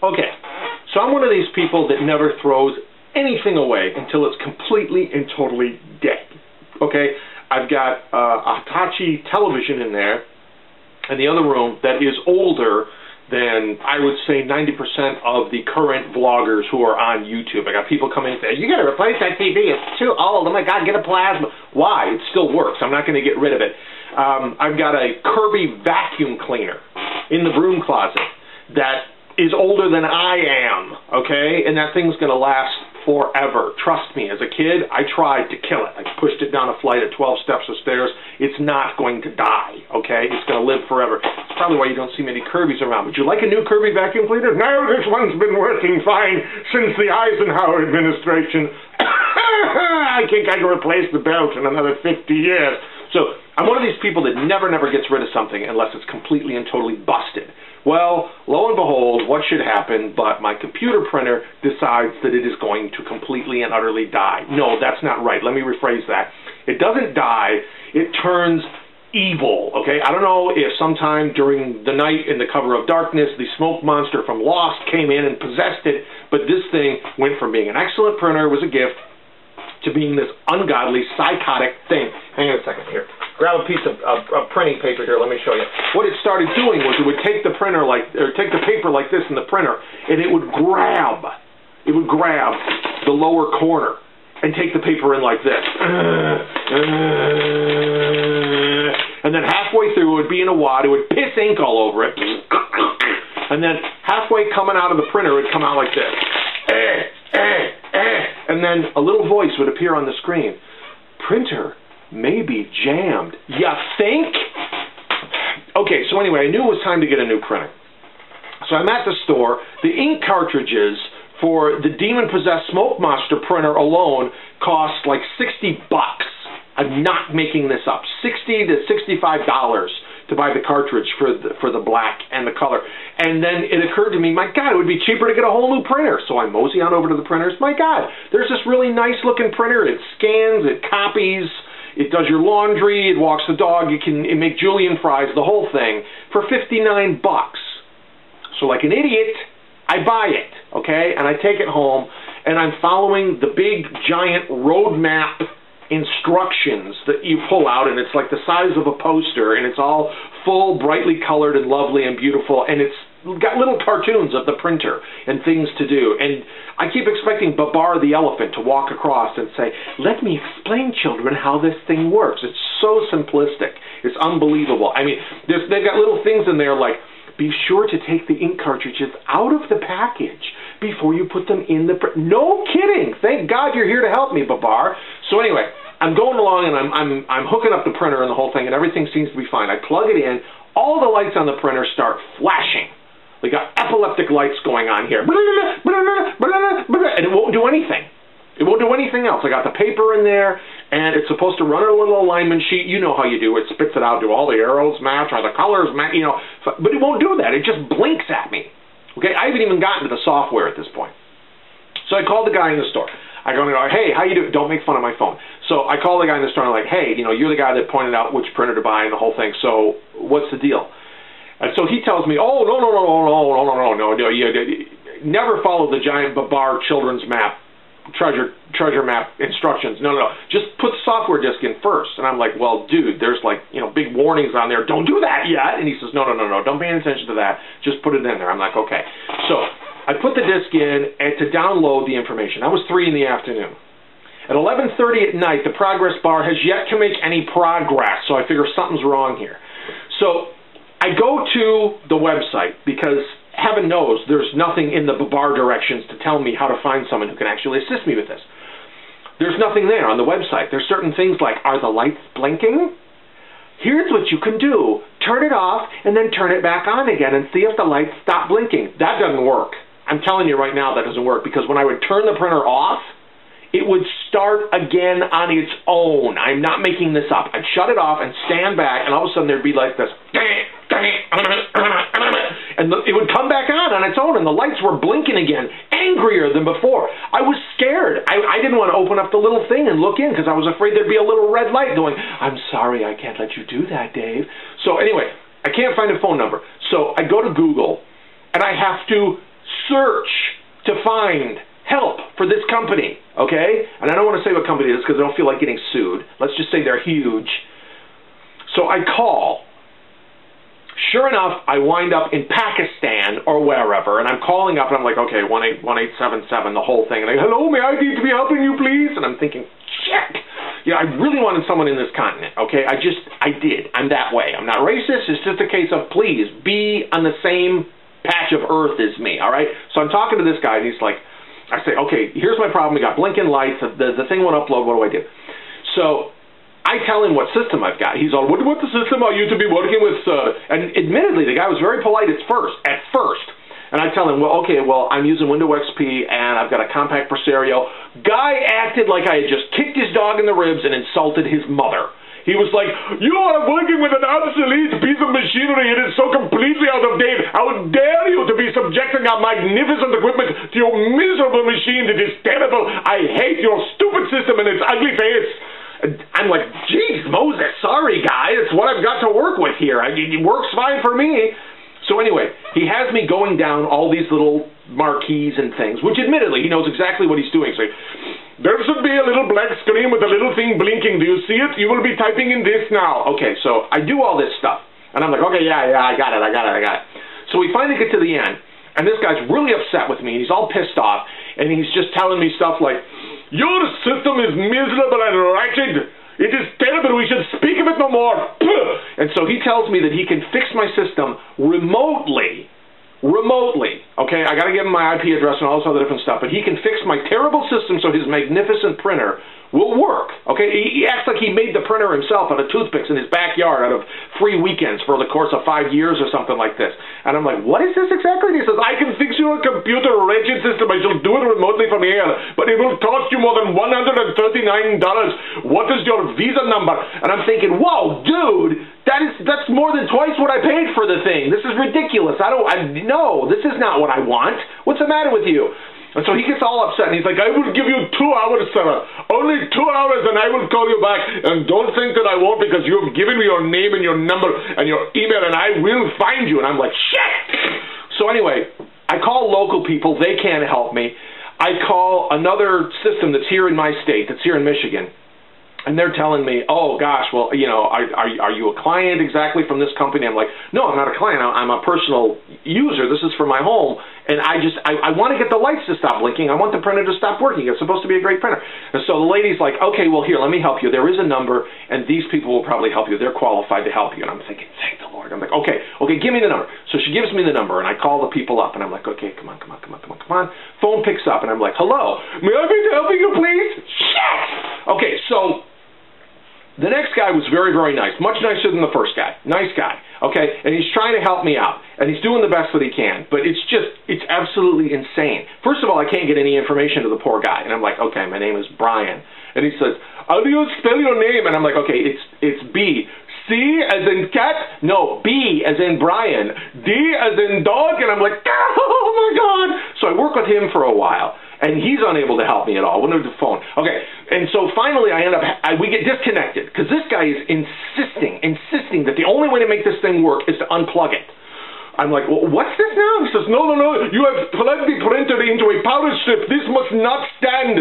Okay, so I'm one of these people that never throws anything away until it's completely and totally dead. Okay, I've got a Hitachi television in there in the other room that is older than, I would say, 90% of the current vloggers who are on YouTube. I got people coming and saying, you got to replace that TV, it's too old, oh my God, get a plasma. Why? It still works. I'm not going to get rid of it. I've got a Kirby vacuum cleaner in the broom closet that is older than I am, okay? And that thing's going to last forever. Trust me, as a kid, I tried to kill it. I pushed it down a flight of 12 steps of stairs. It's not going to die, okay? It's going to live forever. It's probably why you don't see many Kirbys around. Would you like a new Kirby vacuum cleaner? No, this one's been working fine since the Eisenhower administration. I think I can replace the belt in another 50 years. So I'm one of these people that never gets rid of something unless it's completely and totally busted. Well, lo and behold, what should happen but my computer printer decides that it is going to completely and utterly die. No, that's not right. Let me rephrase that. It doesn't die. It turns evil, okay? I don't know if sometime during the night in the cover of darkness, the smoke monster from Lost came in and possessed it, but this thing went from being an excellent printer, was a gift, to being this ungodly, psychotic thing. Hang on a second here. Grab a piece of printing paper here. Let me show you. What it started doing was it would take the printer take the paper like this in the printer, and it would grab the lower corner and take the paper in like this. And then halfway through, it would be in a wad. It would piss ink all over it. And then halfway coming out of the printer, it would come out like this. And then a little voice would appear on the screen. Printer may be jammed. Ya think? Okay, so anyway, I knew it was time to get a new printer. So I'm at the store. The ink cartridges for the demon-possessed smoke monster printer alone cost like $60. I'm not making this up. $60 to $65 to buy the cartridge for the black and the color. And then it occurred to me, my God, it would be cheaper to get a whole new printer. So I mosey on over to the printers. My God, there's this really nice looking printer. It scans, it copies, it does your laundry, it walks the dog, it make julienne fries, the whole thing, for $59. So like an idiot, I buy it, okay? And I take it home, and I'm following the big, giant roadmap instructions that you pull out, and it's like the size of a poster, and it's all full, brightly colored and lovely and beautiful, and it's got little cartoons of the printer and things to do. And I keep expecting Babar the elephant to walk across and say, let me explain, children, how this thing works. It's so simplistic. It's unbelievable. I mean, they've got little things in there like, be sure to take the ink cartridges out of the package before you put them in the print. No kidding. Thank God you're here to help me, Babar. So anyway, I'm going along and I'm hooking up the printer and the whole thing, and everything seems to be fine. I plug it in. All the lights on the printer start flashing. We got epileptic lights going on here. And it won't do anything. It won't do anything else. I got the paper in there, and it's supposed to run a little alignment sheet. You know how you do it. Spits it out. Do all the arrows match? Are the colors match? You know, but it won't do that. It just blinks at me. Okay, I haven't even gotten to the software at this point. So I called the guy in the store. I go, hey, how you doing? Don't make fun of my phone. So I call the guy in the store and I'm like, hey, you know, you're the guy that pointed out which printer to buy and the whole thing. So what's the deal? And so he tells me, oh, no, you never follow the giant Babar children's map, treasure map instructions. No, just put the software disk in first. And I'm like, well, dude, there's like, you know, big warnings on there. Don't do that yet. And he says, no, don't pay any attention to that. Just put it in there. I'm like, okay. So I put the disk in and to download the information. That was 3 in the afternoon. At 11:30 at night, the progress bar has yet to make any progress. So I figure something's wrong here. So I go to the website because heaven knows there's nothing in the Babar directions to tell me how to find someone who can actually assist me with this. There's nothing there on the website. There's certain things like, are the lights blinking? Here's what you can do. Turn it off and then turn it back on again and see if the lights stop blinking. That doesn't work. I'm telling you right now that doesn't work, because when I would turn the printer off, it would start again on its own. I'm not making this up. I'd shut it off and stand back, and all of a sudden there'd be like this, and it would come back on its own, and the lights were blinking again, angrier than before. I was scared. I didn't want to open up the little thing and look in because I was afraid there'd be a little red light going, I'm sorry, I can't let you do that, Dave. So anyway, I can't find a phone number. So I go to Google, and I have to search to find help for this company, okay? And I don't want to say what company it is because I don't feel like getting sued. Let's just say they're huge. So I call. Sure enough, I wind up in Pakistan or wherever, and I'm calling up, and I'm like, okay, 1877, the whole thing. And I, hello, may I need to be helping you, please? And I'm thinking, shit. You know, I really wanted someone in this continent, okay? I did. I'm that way. I'm not racist. It's just a case of, please, be on the same patch of earth as me, all right? So I'm talking to this guy, and he's like, I say, okay, here's my problem. We got blinking lights. The thing won't upload. What do I do? So I tell him what system I've got. He's all, what system are you to be working with, sir? And admittedly, the guy was very polite at first. And I tell him, well, okay, well, I'm using Windows XP, and I've got a compact Presario. Guy acted like I had just kicked his dog in the ribs and insulted his mother. He was like, you are working with an obsolete piece of machinery. It is so completely out of date. How dare you to be subjecting our magnificent equipment to your miserable machine that is terrible. I hate your stupid system and its ugly face. I'm like, geez, Moses, sorry, guy. It's what I've got to work with here. It works fine for me. So anyway, he has me going down all these little marquees and things, which admittedly, he knows exactly what he's doing. So there should be a little black screen with a little thing blinking. Do you see it? You will be typing in this now. Okay, so I do all this stuff. And I'm like, okay, yeah, I got it. So we finally get to the end. And this guy's really upset with me. He's all pissed off. And he's just telling me stuff like, your system is miserable and wretched. It is terrible. We should speak of it no more. And so he tells me that he can fix my system remotely. Okay, I got to give him my IP address and all this other different stuff, but he can fix my terrible system so his magnificent printer will work. Okay, he acts like he made the printer himself out of toothpicks in his backyard out of free weekends for the course of 5 years or something like this. And I'm like, what is this exactly? And he says, I can fix your computer wretched system. I shall do it remotely from here, but it will cost you more than $139. What is your Visa number? And I'm thinking, whoa, dude, that's more than twice what I paid for the thing. This is ridiculous. No, this is not what I want. What's the matter with you? And so he gets all upset, and he's like, I will give you 2 hours, sir. Only 2 hours, and I will call you back. And don't think that I won't, because you have given me your name and your number and your email, and I will find you. And I'm like, shit! So anyway, I call local people. They can't help me. I call another system that's here in my state, that's here in Michigan. And they're telling me, oh, gosh, well, you know, are you a client exactly from this company? I'm like, no, I'm not a client. I'm a personal user. This is for my home. And I want to get the lights to stop blinking. I want the printer to stop working. It's supposed to be a great printer. And so the lady's like, okay, well, here, let me help you. There is a number, and these people will probably help you. They're qualified to help you. And I'm thinking, thank the Lord. I'm like, okay, give me the number. So she gives me the number, and I call the people up, and I'm like, okay, come on. Phone picks up, and I'm like, hello, may I be helping you, please? Shit! Okay, so the next guy was very, very nice, much nicer than the first guy. Nice guy, okay? And he's trying to help me out, and he's doing the best that he can, but it's absolutely insane. First of all, I can't get any information to the poor guy, and I'm like, okay, my name is Brian. And he says, how do you spell your name? And I'm like, okay, it's B. C as in cat? No, B as in Brian. D as in dog? And I'm like, oh my God. So I work with him for a while, and he's unable to help me at all. Wouldn't have the phone. Okay, and so finally we get disconnected, because this guy is insisting that the only way to make this thing work is to unplug it. I'm like, well, what's this now? He says, no, you have plugged the printer into a power strip. This must not stand,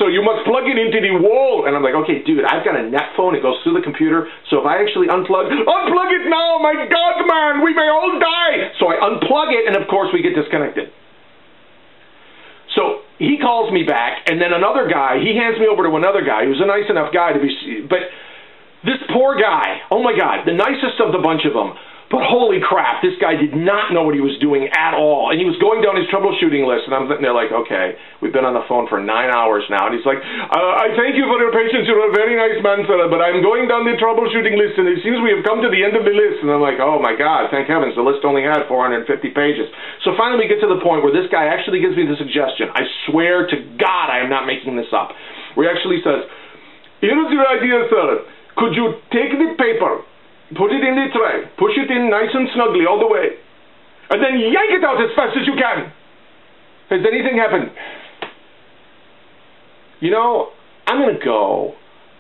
so you must plug it into the wall. And I'm like, okay, dude, I've got a net phone. It goes through the computer, so if I actually unplug it now, my God, man, we may all die. So I unplug it, and of course we get disconnected. So he calls me back, and then another guy, he hands me over to another guy who's a nice enough guy to be, but this poor guy, oh my God, the nicest of the bunch of them, but holy crap, this guy did not know what he was doing at all. And he was going down his troubleshooting list, and I'm sitting there like, okay, we've been on the phone for 9 hours now. And he's like, I thank you for your patience. You're a very nice man, sir, but I'm going down the troubleshooting list, and it seems we have come to the end of the list. And I'm like, oh my God, thank heavens, the list only had 450 pages. So finally we get to the point where this guy actually gives me the suggestion. I swear to God I am not making this up. Where he actually says, here's your idea, sir. Could you take the paper, put it in the tray, push it in nice and snugly all the way, and then yank it out as fast as you can? Has anything happened? You know, I'm going to go.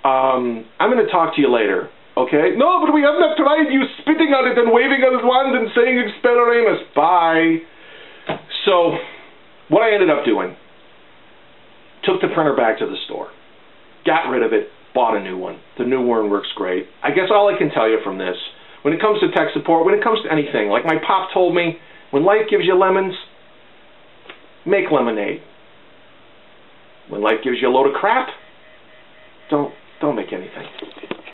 I'm going to talk to you later, okay? No, but we have not tried you spitting on it and waving on his wand and saying Expelliarmus. Bye. So what I ended up doing, took the printer back to the store, got rid of it, bought a new one. The new one works great. I guess all I can tell you from this, when it comes to tech support, when it comes to anything, like my pop told me, when life gives you lemons, make lemonade. When life gives you a load of crap, don't make anything.